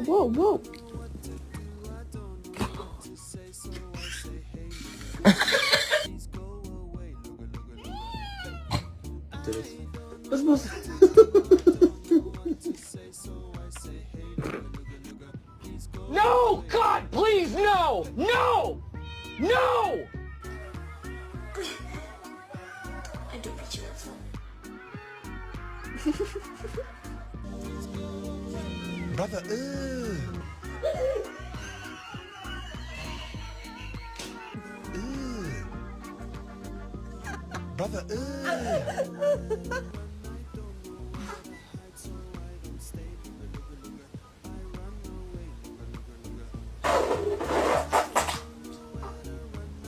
whoa. Teraz. No! God, please, no! No! No! I do wiecie na co. Brother, Brother,